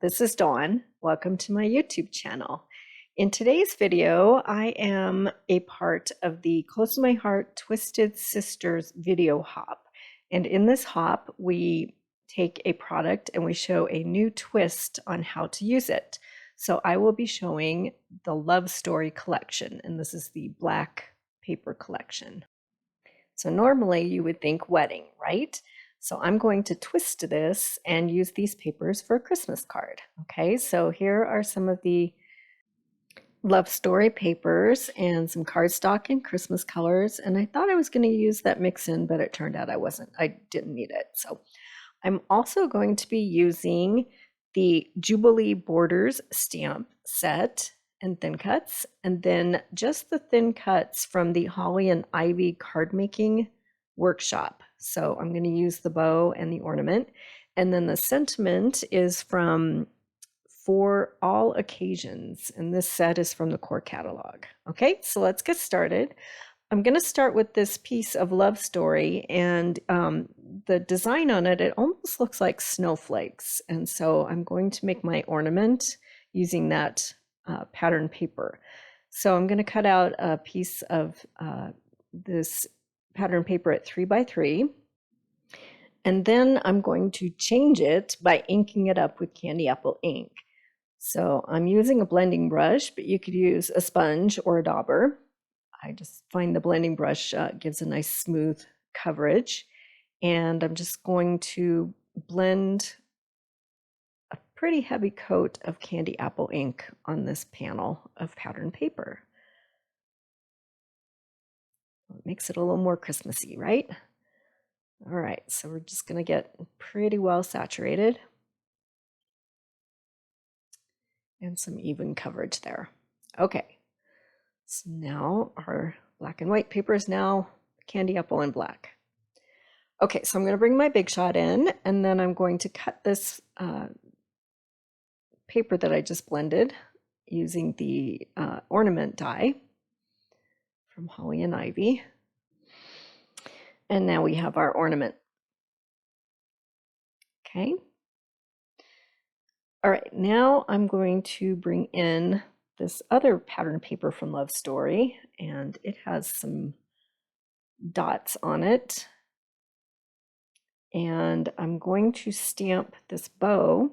this is Dawn. Welcome to my YouTube channel. In today's video, I am a part of the Closetomyheart Twisted Sisters video hop. And in this hop, we take a product and we show a new twist on how to use it. So I will be showing the Love Story collection, and this is the black paper collection. So normally you would think wedding, right? So I'm going to twist this and use these papers for a Christmas card. Okay, so here are some of the Love Story papers and some cardstock in Christmas colors. And I thought I was going to use that mix-in, but it turned out I didn't need it. So I'm also going to be using the Jubilee Borders stamp set and thin cuts, and then just the thin cuts from the Holly and Ivy card making workshop. So I'm going to use the bow and the ornament, and then the sentiment is from For All Occasions, and this set is from the core catalog. Okay, so let's get started. I'm going to start with this piece of Love Story, and the design on it, it almost looks like snowflakes, and so I'm going to make my ornament using that pattern paper. So I'm going to cut out a piece of this pattern paper at 3 by 3, and then I'm going to change it by inking it up with candy apple ink. So I'm using a blending brush, but you could use a sponge or a dauber. I just find the blending brush gives a nice smooth coverage, and I'm just going to blend a pretty heavy coat of candy apple ink on this panel of pattern paper. It makes it a little more Christmassy, right? All right, so we're just going to get pretty well saturated and some even coverage there. Okay, so now our black and white paper is now candy apple and black. Okay, so I'm going to bring my Big Shot in, and then I'm going to cut this paper that I just blended using the ornament die from Holly and Ivy. And now we have our ornament. Okay. All right, now I'm going to bring in this other pattern paper from Love Story, and it has some dots on it. And I'm going to stamp this bow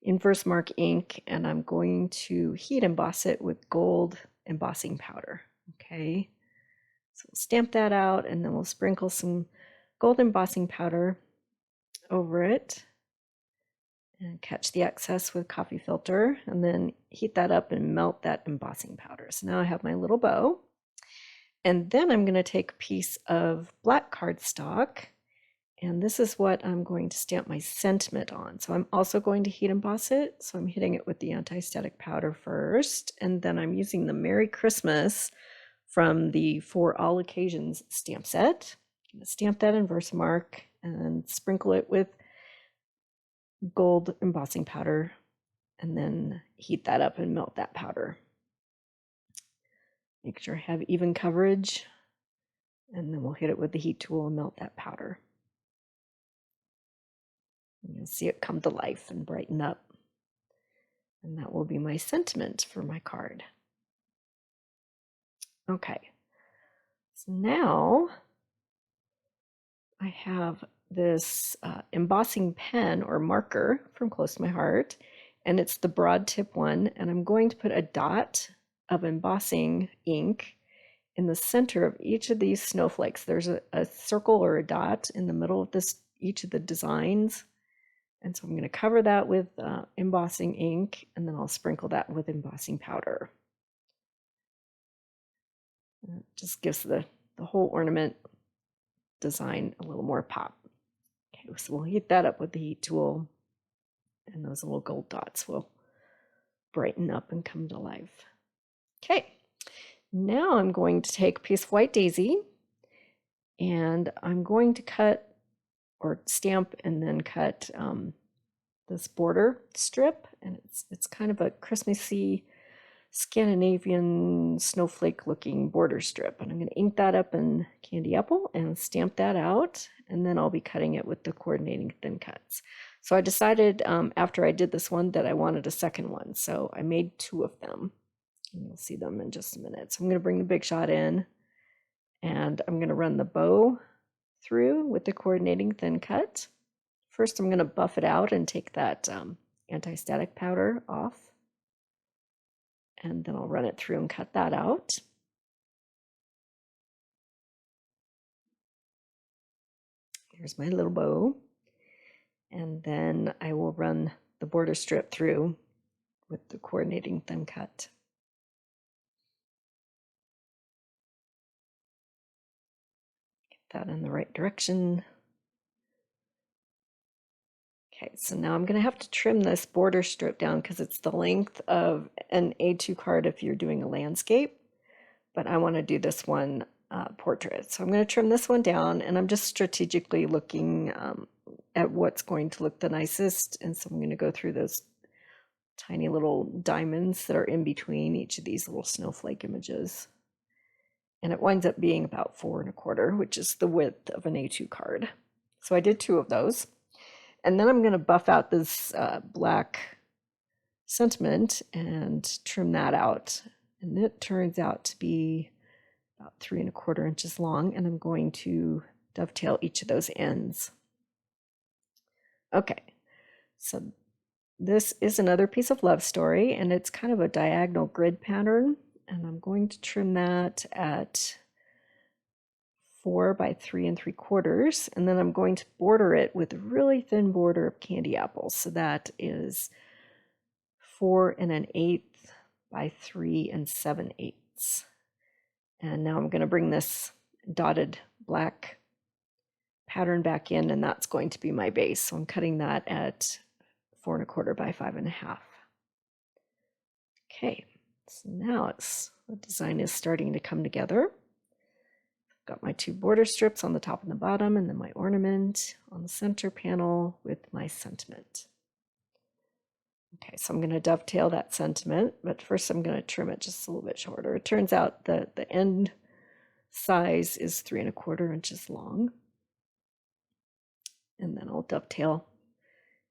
in Versamark ink, and I'm going to heat emboss it with gold embossing powder. Okay, so we'll stamp that out, and then we'll sprinkle some gold embossing powder over it and catch the excess with coffee filter, and then heat that up and melt that embossing powder. So now I have my little bow, and then I'm going to take a piece of black cardstock, and this is what I'm going to stamp my sentiment on. So I'm also going to heat emboss it. So I'm hitting it with the anti-static powder first, and then I'm using the Merry Christmas from the For All Occasions stamp set. I'm going to stamp that in Versamark and sprinkle it with gold embossing powder, and then heat that up and melt that powder. Make sure I have even coverage, and then we'll hit it with the heat tool and melt that powder. And you'll see it come to life and brighten up. And that will be my sentiment for my card. Okay, so now I have this embossing pen or marker from Closetomyheart, and it's the broad tip one, and I'm going to put a dot of embossing ink in the center of each of these snowflakes. There's a circle or a dot in the middle of each of the designs, and so I'm going to cover that with embossing ink, and then I'll sprinkle that with embossing powder. And it just gives the whole ornament design a little more pop. Okay, so we'll heat that up with the heat tool, and those little gold dots will brighten up and come to life. Okay, now I'm going to take a piece of white daisy, and I'm going to cut or stamp and then cut this border strip, and it's kind of a Christmassy Scandinavian snowflake looking border strip, and I'm going to ink that up in candy apple and stamp that out, and then I'll be cutting it with the coordinating thin cuts. So I decided after I did this one that I wanted a second one. So I made 2 of them. And you'll see them in just a minute. So I'm going to bring the Big Shot in, and I'm going to run the bow through with the coordinating thin cut. First, I'm going to buff it out and take that anti-static powder off. And then I'll run it through and cut that out. Here's my little bow. And then I will run the border strip through with the coordinating thin cut. Get that in the right direction. Okay, so now I'm going to have to trim this border strip down because it's the length of an A2 card if you're doing a landscape, but I want to do this one portrait. So I'm going to trim this one down, and I'm just strategically looking at what's going to look the nicest, and so I'm going to go through those tiny little diamonds that are in between each of these little snowflake images. And it winds up being about 4 1/4, which is the width of an A2 card. So I did 2 of those. And then I'm going to buff out this black sentiment and trim that out. And it turns out to be about 3 1/4 inches long. And I'm going to dovetail each of those ends. Okay, so this is another piece of Love Story, and it's kind of a diagonal grid pattern. And I'm going to trim that at 4 by 3 3/4, and then I'm going to border it with a really thin border of candy apples. So that is 4 1/8 by 3 7/8. And now I'm going to bring this dotted black pattern back in, and that's going to be my base. So I'm cutting that at 4 1/4 by 5 1/2. Okay, so now the design is starting to come together. Got my 2 border strips on the top and the bottom, and then my ornament on the center panel with my sentiment. Okay, so I'm going to dovetail that sentiment, but first I'm going to trim it just a little bit shorter. It turns out that the end size is 3 1/4 inches long. And then I'll dovetail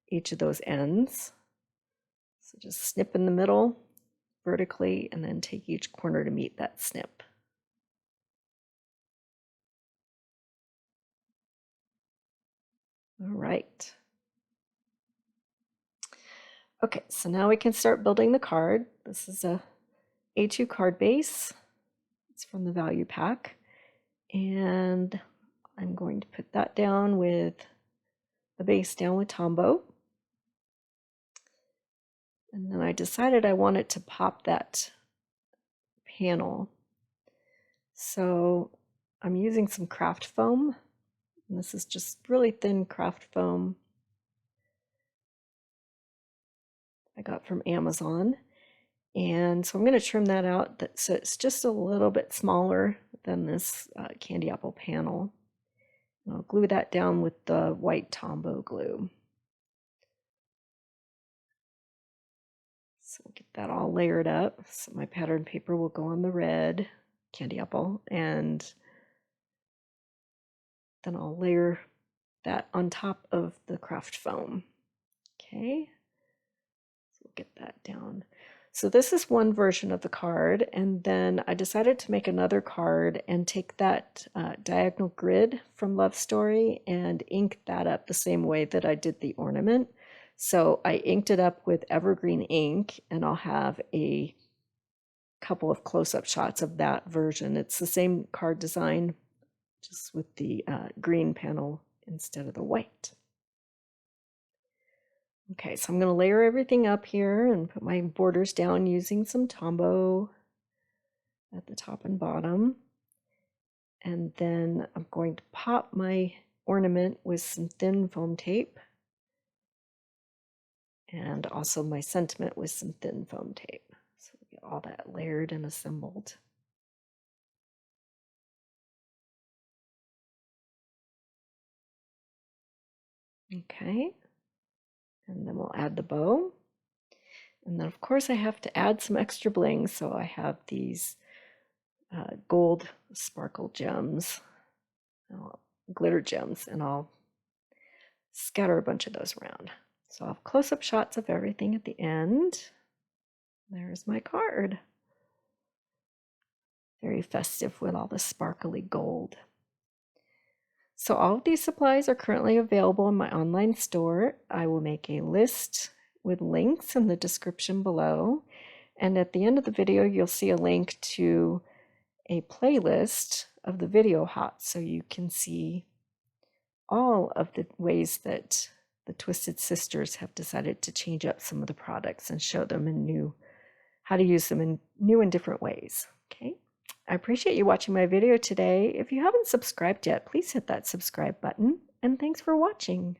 each of those ends. So just snip in the middle vertically, and then take each corner to meet that snip. All right. Okay, so now we can start building the card. This is a A2 card base. It's from the value pack. And I'm going to put that down with the base down with Tombow. And then I decided I wanted to pop that panel. So I'm using some craft foam. And this is just really thin craft foam I got from Amazon. And so I'm going to trim that out so it's just a little bit smaller than this candy apple panel. And I'll glue that down with the white Tombow glue. So we'll get that all layered up. So my pattern paper will go on the red candy apple, and then I'll layer that on top of the craft foam. Okay, so we'll get that down. So this is one version of the card, and then I decided to make another card and take that diagonal grid from Love Story and ink that up the same way that I did the ornament. So I inked it up with evergreen ink, and I'll have a couple of close-up shots of that version. It's the same card design, just with the green panel instead of the white. Okay, so I'm going to layer everything up here and put my borders down using some Tombow at the top and bottom. And then I'm going to pop my ornament with some thin foam tape, and also my sentiment with some thin foam tape. So we get all that layered and assembled. Okay, and then we'll add the bow. And then of course I have to add some extra bling, so I have these gold sparkle gems, glitter gems, and I'll scatter a bunch of those around. So I'll have close-up shots of everything at the end. There's my card. Very festive with all the sparkly gold. So all of these supplies are currently available in my online store. I will make a list with links in the description below. And at the end of the video, you'll see a link to a playlist of the video hops, so you can see all of the ways that the Twisted Sisters have decided to change up some of the products and show them in how to use them in new and different ways. Okay, I appreciate you watching my video today. If you haven't subscribed yet, please hit that subscribe button, and thanks for watching.